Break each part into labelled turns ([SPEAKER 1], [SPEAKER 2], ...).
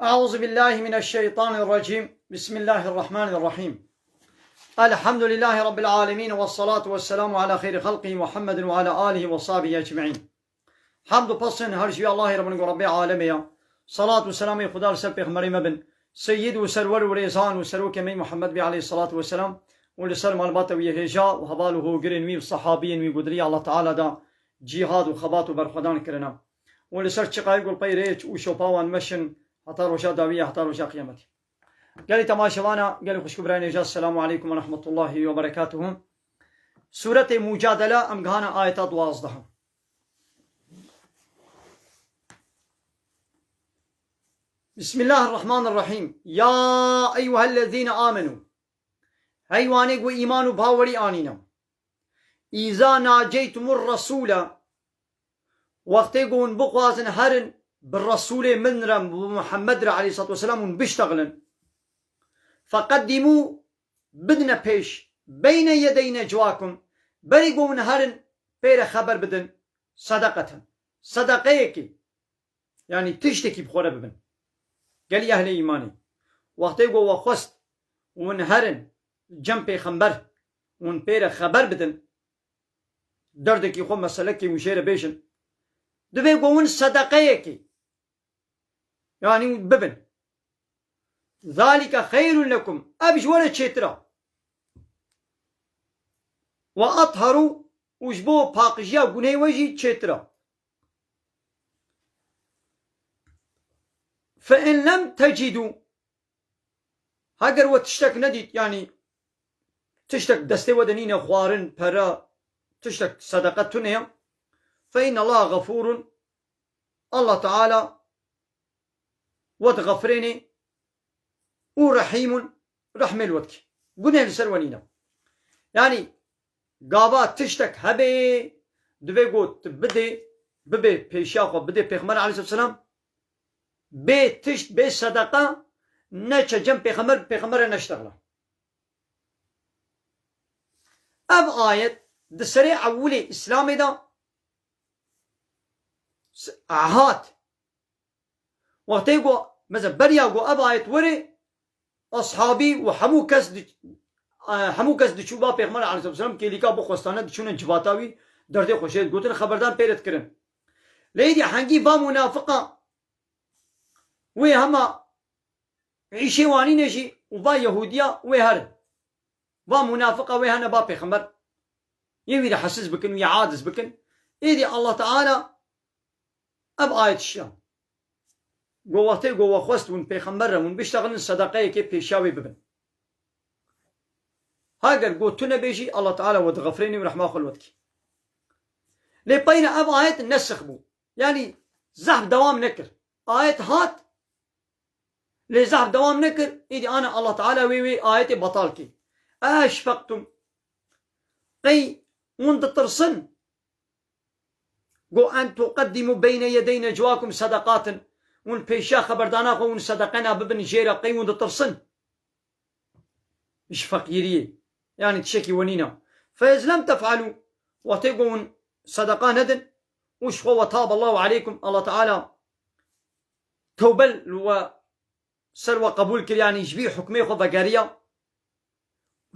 [SPEAKER 1] أعوذ بالله من الشيطان الرجيم. بسم الله الرحمن الرحيم. الحمد لله رب العالمين، والصلاة والسلام على خير خلقه محمد وعلى آله وصحبه أجمعين. حمد و پسن هر شوی الله رب رب عالمه. صلاة و سلام خدا سر پیغمبر مبن سید و سرور و ریزان و سروک می محمد بی علیه الصلاة والسلام و لسر معلومات و یهجا و حواله گرن وی صحابین وی قدری الله تعالی دا جهاد و خبات و برخدان کرنا و لسر چقای گل پیریچ و شوپاوان مشن حتى روشا داوية حتى روشا قيامتي. قال لي تماشوانا قال لي خوش كبراني جاز. السلام عليكم ورحمة الله وبركاته. سورة مجادلة ام غانا آيات 12. بسم الله الرحمن الرحيم. يا أيها الذين آمنوا هيواني قو إيمانو باوري آنينا إذا ناجيتم الرسول وقتي قون بقوازن هرن بالرسول من رم محمد عليه الصلاة والسلام بيشتغلن فقدموا بدنا بيش بين يدي نجواكم بريقوا من هرن بير خبر بدن صدقة صدقيك يعني تشتكي بخورة ببن. قال يا أهل إيماني وقت يقول وخست ومن هرن جنب خنبر ومن بير خبر بدن دردك يخون مسألك مشير بيشن دبي يقولون صدقيك يعني ببن ذلك خير لكم أبش ولا تشترا وأطهروا وجبوا باقجيا وقنهي وجي تشترا فإن لم تجدوا هاگر وتشتك نديت يعني تشتك دستي ودنين خوارن برا تشتك صدقتنا فإن الله غفور الله تعالى وتغفريني ورحيم رحم الوقت قلنا لسرونينا يعني قابات تشتك هبي دبي قوت ببي بيشاق وبدي بيغمر عليه الصلاة والسلام بي تشت بي صدقة نشا جنب بيغمر نشتغله اب آية دسري عولي اسلامي دا عهات وقت يقول مثلا بريا يقول اب آية وري اصحابي وحمو كس دشوبا پیغمبر علیه السلام که لیکا بخواستانه دشون جواتاوی درده خوشید گوتن خبردان پیرت کرن لیدی حنگی با منافقه وی هما عیشی وانی نشی و با یهودیا وی هر با منافقه وی هنه با پیغمبر يويد حسس بكن ويعادس بكن إيدي الله تعالى أب آية الشام قواتي قوة خوست ون بيخمبر ون بيشتغلن صدقائي كي بيشاوي ببن هاگر قوتنا بيجي الله تعالى ودغفريني ورحمة خلوتك لي بين أب آية نسخ بو يعني زحف دوام نكر آية هات لي زحف دوام نكر إيدي أنا الله تعالى وي آية بطالكي أشفقتم قي وند ترسن قو أن تقدموا بين يدي نجواكم صدقات ون بيشا خبردانا ون صدقنا ببن جيرا قي وند ترسن مش فقيرية يعني تشكي ونينا فإذا لم تفعلوا وتقون صدقا ندن وش هو تاب الله عليكم الله تعالى توبل وسلوى قبول كل يعني يجبي حكمي خو بقارية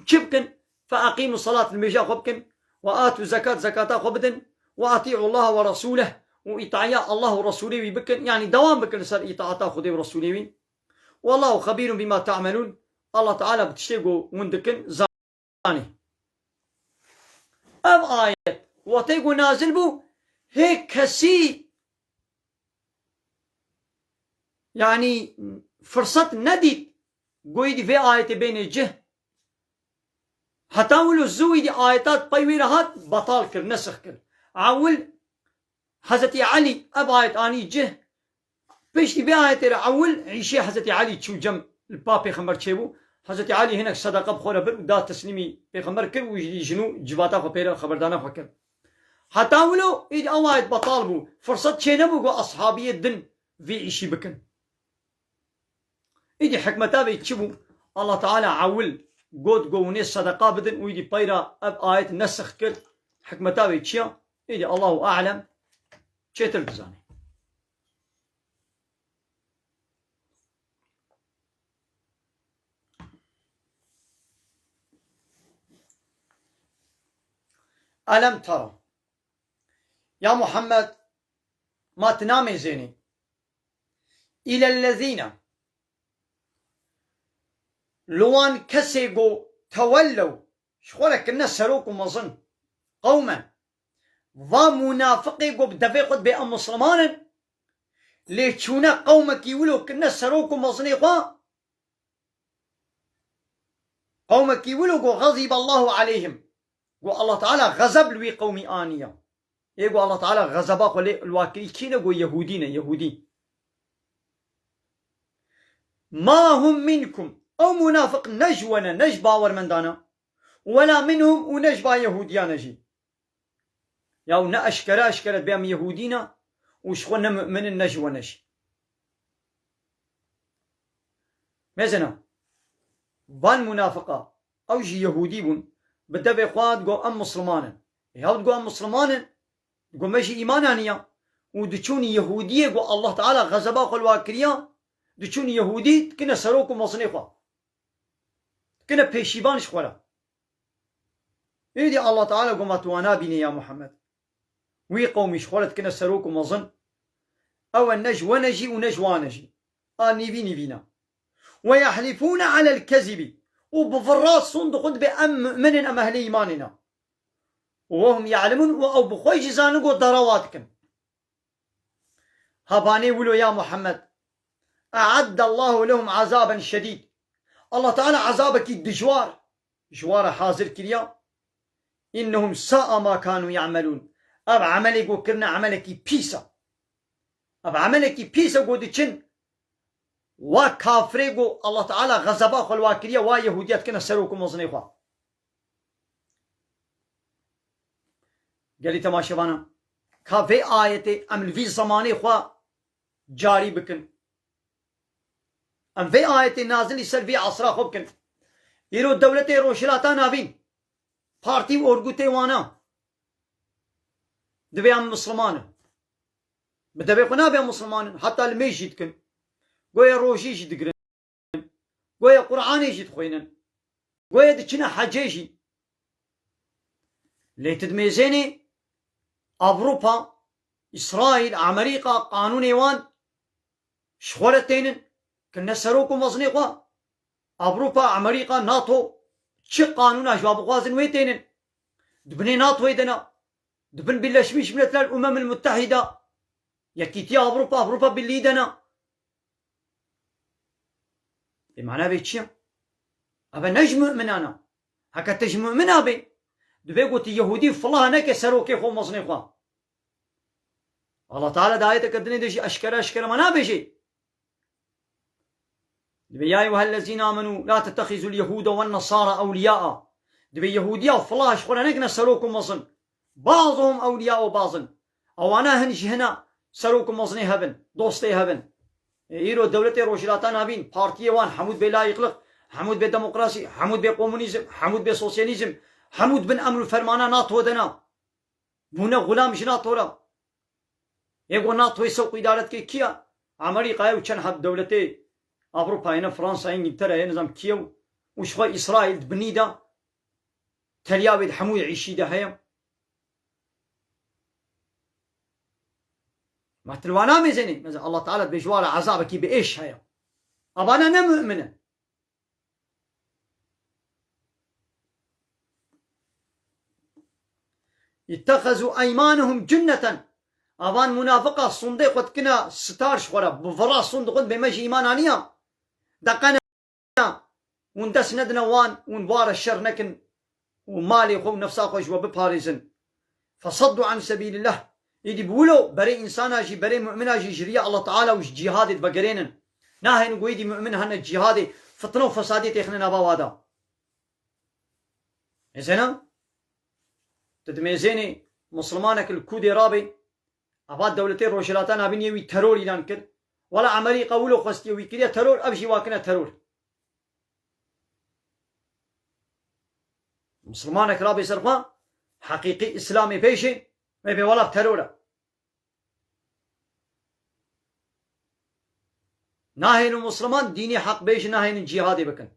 [SPEAKER 1] شبكن فأقيموا الصلاة المجا خبكن وآتوا زكاة خبدن وأطيعوا الله ورسوله وإطاعة الله ورسوله بكن يعني دوام بكن سر إطاعة خدي ورسوله والله خبير بما تعملون الله تعالى بتشتغوا وندكن زاني أب آية وتيجوا نازل بو هيك كسي يعني فرصة نديد قويدي في آية بين الجه هتاولو الزوي دي آياتات بيويرهات بطال كر نسخ كر عول حزتي علي أب آيات آني جه بيشتي بي آيات عول عيشي حزتي علي تشو جم البابي خمر تشيبو حزتي علي هناك صدقة بخورة بر ودا تسليمي بيخمر كر ويجي جنو جباتا خو بيرا خبردانا خو كر هتاولو إيد آيات بطال بو فرصة تشينبو قو أصحابي الدن في عيشي بكن إيدي حكمتا بيتشبو الله تعالى عول قد قوني الصدقة بدن ويدي بيرا أب آية نسخ كر حكمتا بيتشيا إيدي الله أعلم شيتر بزاني ألم ترى يا محمد ما تنامي زيني إلى الذين لوان كسيقو تولوا شخورك الناس سروك ومظن قوما ومنافقي قو بدفقت بأم مسلمان ليتشونا قومك يولو كنا سروك ومظني قومك يولو قو غضب الله عليهم قو الله تعالى غضب لوي قومي آنيا يقول الله تعالى غضبا قولي الواكي كينا قو يهودين يهودي ما هم منكم أو منافق نجونا نجبا من دانا ولا منهم ونجبا يهوديان جي ياو نا أشكرت بهم يهودينا وشخونا من النجوى نجي مزنا بان منافقة أو جي يهودي بون بدأ إخوات قو أم مسلمانا يهود قو أم مسلمانا قو ماشي إيمانانيا ودچوني يهودية قو الله تعالى غزبا قو الواكريا دچوني يهودي كنا سروكو مصنفا كنا بيشيبان شخورا إيدي الله تعالى قو ما توانا بيني يا محمد وي قومي شخورت كنا سروكو مظن أو النجوى نجي ونجوى نجي نيبي نيبينا ويحلفون على الكذب وبفرات صندوق من أهل إيماننا وهم يعلمون أو بخوي جزانقو ضرواتكم هباني ولو يا محمد أعد الله لهم عذابا شديد الله تعالى عذابك الدجوار جوار حاضر كريا إنهم ساء ما كانوا يعملون أب عملك وكرنا عملك بيسا أب عملك بيسا قودتشن وكافريقو الله تعالى غزبا خلواكريا ويهوديات كنا سروكم وزنيخوا قالي تماشبانا كافي آيتي أم في زماني خوا جاري بكن أم في آيتي نازل يسر في عصرا خوبكن يرو دولتي روشلاتا نابين بارتي وارغوتي وانا دبي أم مسلمان بدبي قنا بي مسلمان حتى الميش يتكن قوية روشي يدقرن قوية قرآن يدخوينن قوية دچنا حجيجي ليتدميزيني أوروبا إسرائيل أمريكا قانون إيوان شغلتين كنا سروكم وزنيقوا أوروبا أمريكا ناتو چه قانون أجواب غازن ويتين دبني ناتو يدنا دبن باللشميش من الأمم المتحدة يكيتي أوروبا باللي دنا معناه بيتشيم أبا نجم من أنا هكا تجمع من أبي دبي قلت يهودي فالله هناك سروكي خو مصنفا الله تعالى دايتك الدنيا دشي أشكر ما نابشي دبي يا أيها الذين آمنوا لا تتخذوا اليهود والنصارى أولياء دبي يهودية فالله أشكر هناك سروكم مصن بعضهم أولياء بعض أو أنا هنش هنا سروكم مصني هبن دوستي هبن إيرو دولتي روشلاتان هبين بارتي وان حمود بلا يخلق حمود بالديمقراطي حمود بالكومونيزم حمود بالسوسياليزم حمود بن أمر فرمانا ناتو دنا بونا غلام جناتورا يقول ناتو يسوق إدارة كيا أمريكا وشان حب دولتي أوروبا هنا فرنسا إنجلترا هنا نظام كيو وشوي إسرائيل بنيدا تليابد حمود عيشي ده هيا ما تلوانا ميزيني مثلا الله تعالى بجوار عذابك بإيش هيا أبانا نمؤمنة اتخذوا أيمانهم جنة أبان منافقة صندوق قد كنا ستار شخورا بفرا صندوق بمجي إيمانانيا دقنا وندس ندنا وان ونبار الشر نكن ومالي خو نفسا خوش وبباريزن فصدوا عن سبيل الله يدي بولو بري إنسانا جي بري مؤمنا جي جريا الله تعالى وش جهاد بقرينن ناهي نقول يدي مؤمن هن الجهاد فطنو وفسادي تخننا نباوادا إذن تدميزيني مسلمانك الكودي رابي أباد دولتي روشلاتان أبين يوي ترور إلان كد ولا عمري قولو خستي يوي كده ترور أبشي واكنا ترور مسلمانك رابي سرقا حقيقي إسلامي بيشي ما يبي ولا ترورة ناهين المسلمان ديني حق بيش ناهين الجهادي بكن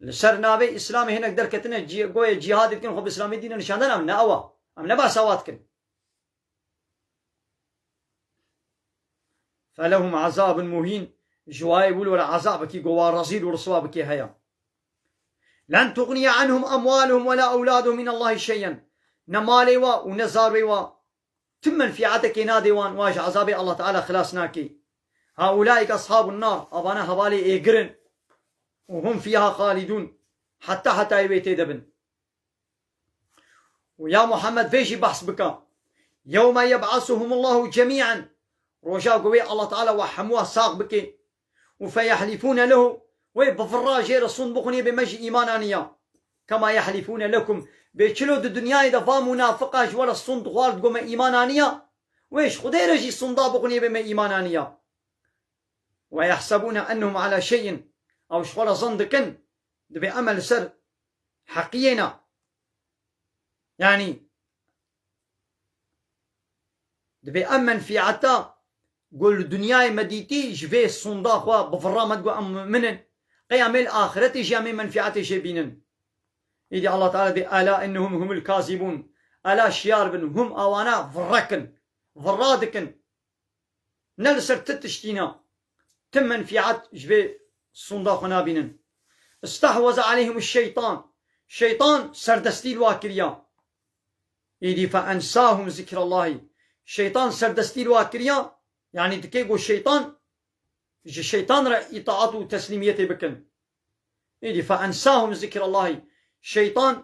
[SPEAKER 1] لسر نابي إسلامي هناك دركتنا قوية جهاد يمكن خب إسلامي دين نشاندنا أم نأوى أم نبا سواتكن فلهم عذاب مهين جواي يقول ولا عذاب كي قوار رزيل ورسواب كي هيا لن تغني عنهم أموالهم ولا أولادهم من الله شيئا نمالي ونزاري تمن في عتك ناديوان واج عذابي الله تعالى خلاصناكي هؤلاء أصحاب النار أبانا هبالي إيقرن وهم فيها خالدون حتى يبيتي دبن ويا محمد فيجي بحث بك يوم يبعثهم الله جميعا رجاء قوي الله تعالى وحموه ساق بك وفيحلفون له ويبفرا جير الصندوقني بمجي إيمانانيا كما يحلفون لكم بيشلو الدنيا إذا فا منافقة جوال الصندوق والد قوم إيمانانيا ويش خدي رجي الصندوقني بما إيمانانيا ويحسبون أنهم على شيء أو شغل صندقن دبي أمل سر حقينا يعني دبي أمن في عتا قول الدنيا مديتي جفي الصندوق بفرا ما تقول أم منن قيام الآخرة جامي منفعة جبينن إذا الله تعالى دي ألا إنهم هم الكاذبون ألا شيار بن هم أوانا فركن فرادكن نلسر تتشتينا تم منفعة جفي الصندوق نابينن استحوذ عليهم الشيطان سردستي الواكريا إذا فأنساهم ذكر الله الشيطان سردستي الواكريا يعني تكيقو الشيطان رأي إطاعته وتسليميته بكن إذا فأنساهم ذكر الله الشيطان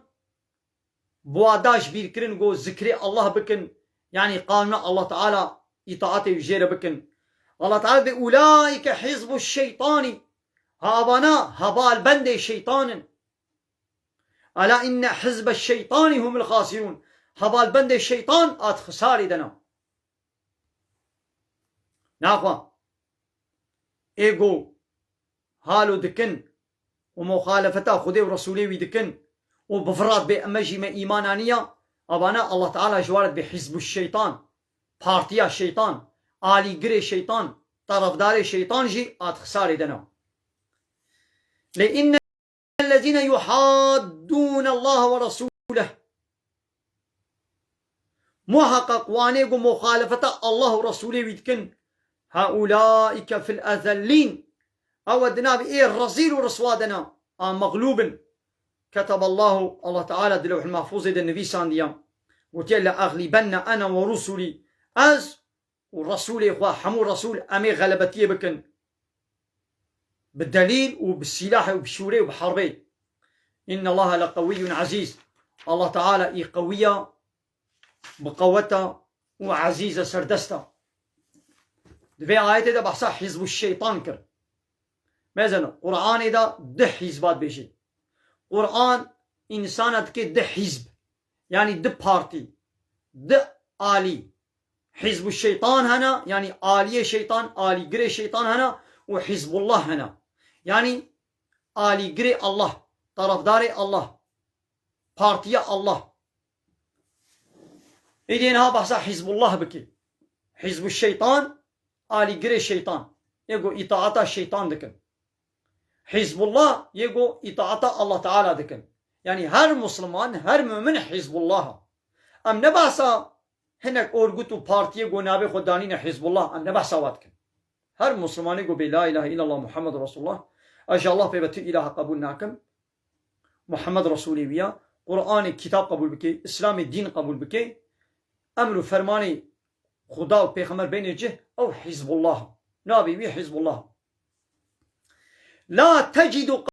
[SPEAKER 1] بواداش بيركرن قو ذكر الله بكن يعني قالنا الله تعالى إطاعته وجيره بكن الله تعالى أولئك حزب الشيطان هابنا هبال بند الشيطان ألا إن حزب الشيطان هم الخاسرون هبال بند الشيطان آت خساري دنا ناخوا إيغو هالو دكن ومخالفتا خدي ورسولي ويدكن وبفراد بأمجي ما إيمانانية أبانا الله تعالى جوارد بحزب الشيطان بارتيا الشيطان آلي قري الشيطان طرف دار الشيطان جي آت خساري دنا لأن الذين يحادون الله ورسوله محقق وانيقو مخالفة الله ورسوله ويدكن هؤلاء في الأذلين أودنا بإيه الرزيل ورسوادنا مغلوب كتب الله تعالى دلوح المحفوظ دا النبي سانديا وتيلا أغلبن أنا ورسولي ورسولي إخوة حمو رسول أمي غلبتي بكن بالدليل وبالسلاح وبالشوري وبحربي إن الله لقوي عزيز الله تعالى قوية بقوته وعزيزة سردسته دفي آيات دا بحثا حزب الشيطان كر مثلا قرآن دا ده حزبات بيشي قرآن إنسانة كي ده حزب يعني ده بارتي ده آلي حزب الشيطان هنا يعني آلية شيطان آلي قري شيطان هنا وحزب الله هنا يعني آلي قري الله طرف داري الله بارتيا الله إذن ها بحثا حزب الله بكي حزب الشيطان آلي قري الشيطان يقول إطاعة الشيطان دكن حزب الله يقول إطاعة الله تعالى دكن يعني هر مسلمان هر مؤمن حزب الله أم نبعثا هناك أورغوتو بارتي يقول نابي خدانين حزب الله أم نبعثا واتكن هر مسلمان يقول بلا إله إلا الله محمد رسول الله أجا الله بيبتي إله قبول ناكم محمد رسولي بيا قرآن كتاب قبول بكي إسلام الدين قبول بكي أمر فرماني خدا و پیغمبر بين جه أو حزب الله نابي بي حزب الله لا تجد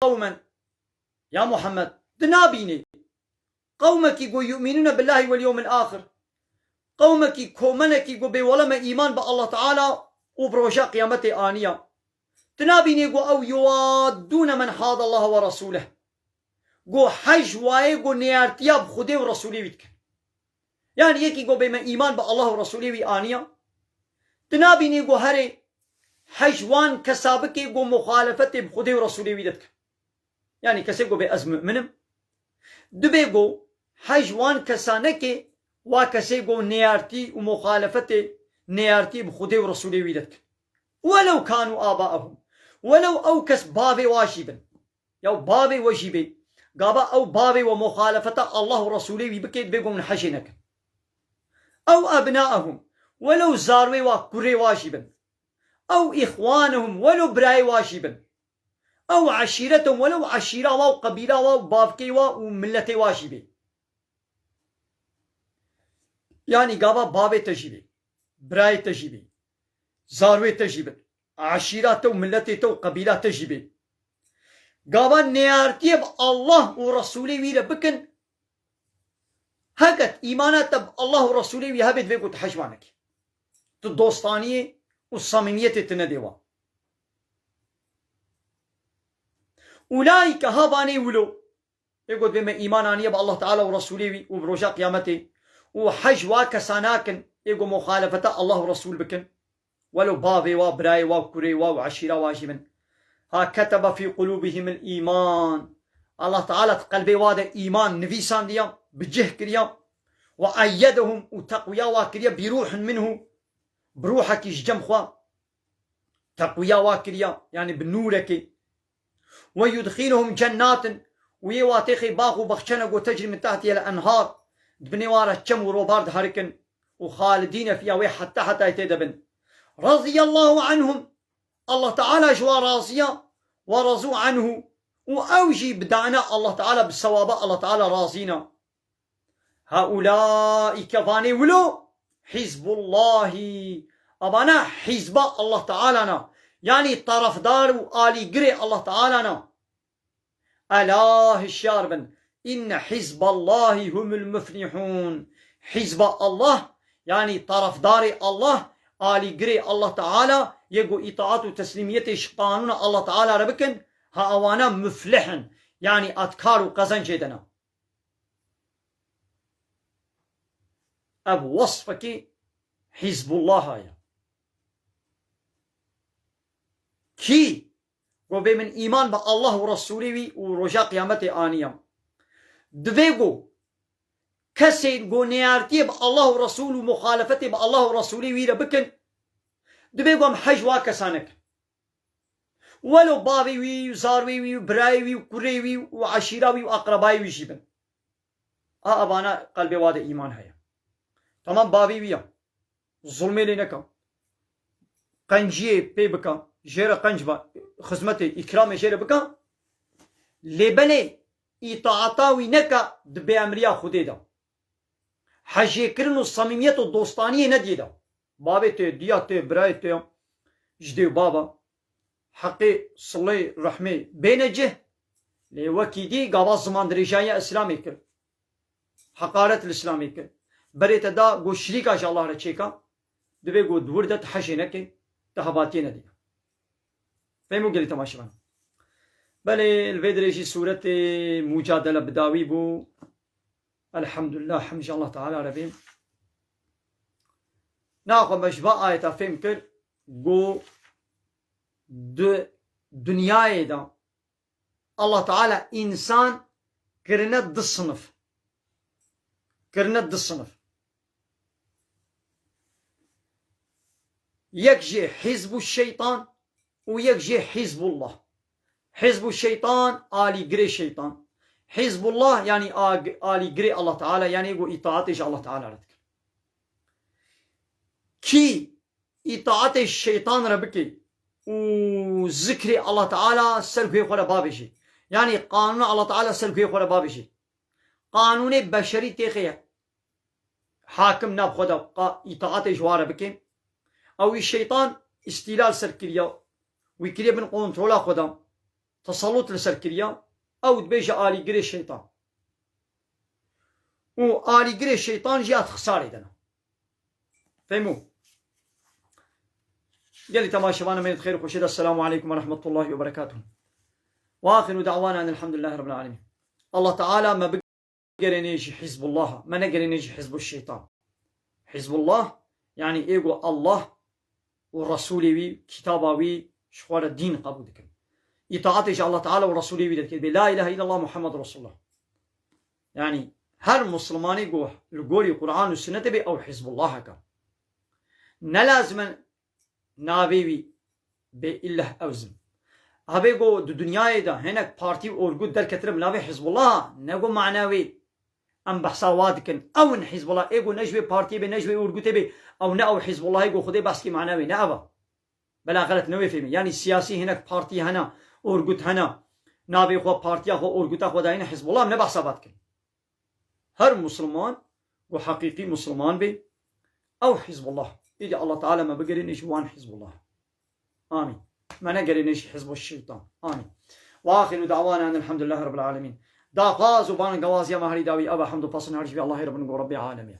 [SPEAKER 1] قوما يا محمد دنابيني قومك يؤمنون بالله واليوم الآخر قومك كومنك بولما إيمان بالله تعالى وبروجا قيامته آنية دنابيني أو يوادون من حاد الله ورسوله حج واي نيارتياب خده ورسوله بيتك يعني يكي بما إيمان بالله ورسوله وي آنية تنابيني هري حجوان كسابكي مخالفة بخده ورسوله ويدتك يعني كسي بأزم منم دبي حجوان كسانكي وكسي نيارتي ومخالفة نيارتي بخده ورسوله ويدتك ولو كانوا آباءهم ولو أوكس بابي واشبا يو بابي وجيبي قابا أو بابي ومخالفة الله ورسوله بكيت بيقوم من حشينك أو أبنائهم ولو زاروي وكري واجبا أو إخوانهم ولو براي واجبا أو عشيرتهم ولو عشيرة وقبيلة وبابكي وملتي واجبي يعني قابا بابي تجيبي براي تجيبي زاروي تجيبي عشيرة وملتي وقبيلة تجيبي قابا نيارتيب الله ورسوله ويلا بكن هكذا إيمانات الله ورسوله ويهبت فيكو تحجوانك الدوستانية والصميمية تنديوا أولئك هاباني ولو يقول بما إيمانانية بالله تعالى ورسوله وبرجاء قيامته وحجوا كساناكن يقول مخالفة الله ورسول بكن ولو بابي وبراي وكري وعشيرة واجبا ها كتب في قلوبهم الإيمان الله تعالى قلبي وادا إيمان نفيسان ديا بجه كريا وأيدهم وتقويا واكريا بروح منه بروحك يجم خوا تقويا واكريا يعني بنورك ويدخلهم جنات ويواتيخي باغو بخشنق وتجري من تحتها الأنهار بنوارة كم وروبارد هاركن وخالدين فيها حتى يتدبن رضي الله عنهم الله تعالى جوا راضيا ورضوا عنه وأوجي بدعنا الله تعالى بالصواب الله تعالى راضينا هؤلاء كفاني ولو حزب الله أبانا حزب الله تعالى يعني طرف دار وآلي قري الله تعالى ألا الشاربن إن حزب الله هم المفلحون حزب الله يعني طرف دار الله آلي قري الله تعالى يقو إطاعات وتسليمية شقانون الله تعالى ربكن ها أوانا مفلحن يعني أتكار وقزن جيدنا أب وصفك حزب الله هاي كي وبي من إيمان بالله ورسوله ورجاء قيامته آنيا دويقو كسي قو نيارتي بالله ورسوله ومخالفته بالله ورسوله ويرا بكن دويقو محج واكسانك ولو بابي وي وزاروي وي وبراي وي وكري وي وعشيرة وي وأقرباي وي جيبن أبانا قلبي وادا إيمان هيا تمام بابي ويا ظلمي لنكا قنجيه بي بكا جيرا قنجبا خدمتي إكرامي جيرا بكا لبني إطاعتاوي نكا دبي أمريا خديدا حجي كرنو الصميمية الدوستانية نديدا بابي تي ديا تي براي تي جدي بابا حقي صلي رحمي بينجه لوكي دي قابا زمان دريجايا إسلامي كر حقارة الإسلامي كر بريت دا قو شريكا شاء الله رتشيكا دبي قو دوردت حشينك تهباتي ندي فهمو قلي تماشبان بلي الفيدريجي سورة مجادلة بداوي بو الحمد لله حمد الله تعالى ربي ناقو مجبا آية فهم كر قو دنياي دا الله تعالى إنسان كرنت دي الصنف يكجي حزب الشيطان ويكجي حزب الله حزب الشيطان آلي قري الشيطان حزب الله يعني آلي قري الله تعالى يعني يقول إطاعتش الله تعالى ردك كي إطاعت الشيطان ربكي وذكري الله تعالى سلكي خلا بابشي يعني قانون الله تعالى سلكي خلا بابشي قانون بشري تيخي حاكم ناب خدا إطاعت جوار بكين أو الشيطان استيلال سركريا ويكريا بن قونترولا خدا تسلط لسركريا أو دبيجا آلي قري الشيطان وآلي قري الشيطان جاءت خسارة دنا فهموا قال لي تماشبانا من الخير وخشيد السلام عليكم ورحمة الله وبركاته وآخر دعوانا أن الحمد لله رب العالمين الله تعالى ما بقرن يجي حزب الله ما نقرن يجي حزب الشيطان حزب الله يعني إيقو الله ورسوله كتابه شوار الدين قبولك إطاعته الله تعالى ورسوله لا إله إلا الله محمد رسول الله يعني هر مسلماني يقول القوري القرآن والسنة بي أو حزب الله هكا نلازم نابيوي بإله أوزم هبه گو دو دنیای دا هنک پارتی اورگود در کتر ملاوی حزب الله نگو معناوی ام بحثا وادکن او ان حزب الله ایگو نجوی پارتی به نجوی اورگوته به او نه او حزب الله ایگو خودی بس کی معناوی نه ابا بلا غلط نوی فهمی یعنی سیاسی هنک پارتی هنا اورگوت هنا نابی خو پارتی خو اورگوتا خو داین حزب الله نه بحثا وادکن هر مسلمان و حقیقی مسلمان به او حزب الله إذا الله تعالى ما بقرينيش وان حزب الله آمين ما نقرينيش حزب الشيطان آمين وآخر دعوانا أن الحمد لله رب العالمين دا قاز وبان قواز يا مهري داوي أبا حمد فصل هرش الله رب العالمين